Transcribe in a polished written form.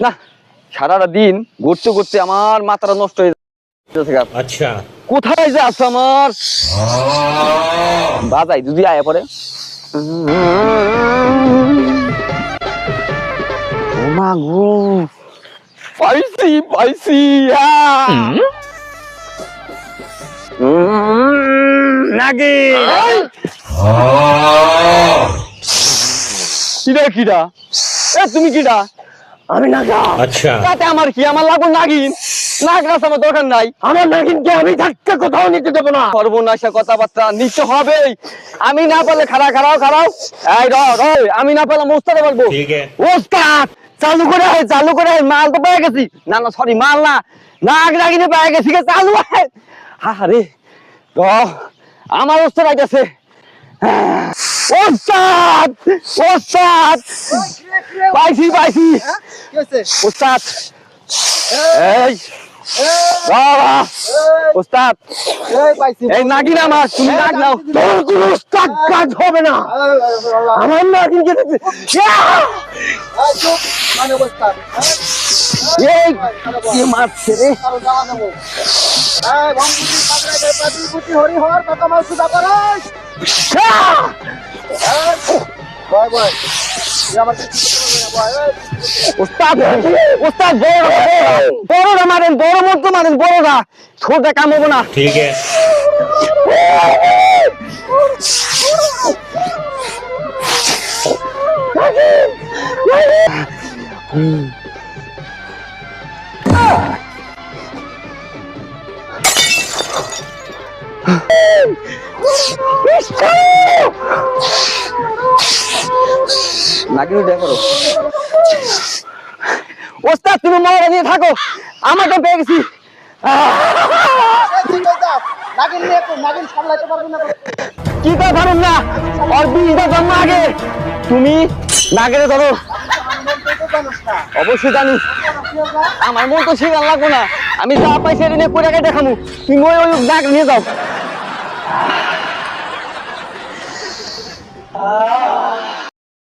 না সারাটা দিন ঘুরতে ঘুরতে আমার মাথাটা নষ্ট হয়ে যাচ্ছে। আচ্ছা কোথায় যে আছে আমার বাজাই যদি আয়া পড়ে। ও মা গো, পাইছি পাইছি। নাকি কিরা কিরা এ তুমি কিরা? আমি নাগা। আচ্ছা তাতে আমার কি? আমার লাগবে নাগিন। নাগরাস আমার দরকার নাই। আমার নাগিনকে আমি ধাক্কা কোথাও নিতে দেবো না। সর্বনাশা কথাবার্তা নিতে হবে। আমি না পারলে খাড়াও এই আমি না পারলে ওস্তাদে বলবো। ঠিক আছে ওস্তাদ চালু করে মাল তো পেয়ে গেছি। না না সরি মাল না, নাগ নাগিনে পেয়ে গেছি। চালু হয়। আরে আমার ওস্তাদ আইতাছে। ওস্তাদ ওস্তাদ পাইছি ওস্তাদ। এই বাবা ওস্তাদ এই নাগিন আমার, তুমি নাগ নাও। তোর কোনো ওস্তাদ কাজ হবে না। আমার নাগিনকে এই কি মারছে রে? ওস্তাদ ওস্তাদ বড়রা মারেন, বড় মতো মারেন, বড়রা ছোটটা কাম হবো না। ঠিক আছে নাকি দেখো ওস্তাদ, তুমি মারা নিয়ে থাকো, আমার তো পেয়ে গেছি। কি করে ধরুন না, আর 20টা জন্ম আগে তুমি নাগেরে ধরো। অবশ্যই জানি, আমার মন তো শিকার লাগবো না। আমি যা পাই সেটা নিয়ে করে দেখামু। তুমি ওই নাগ নিয়ে যাও।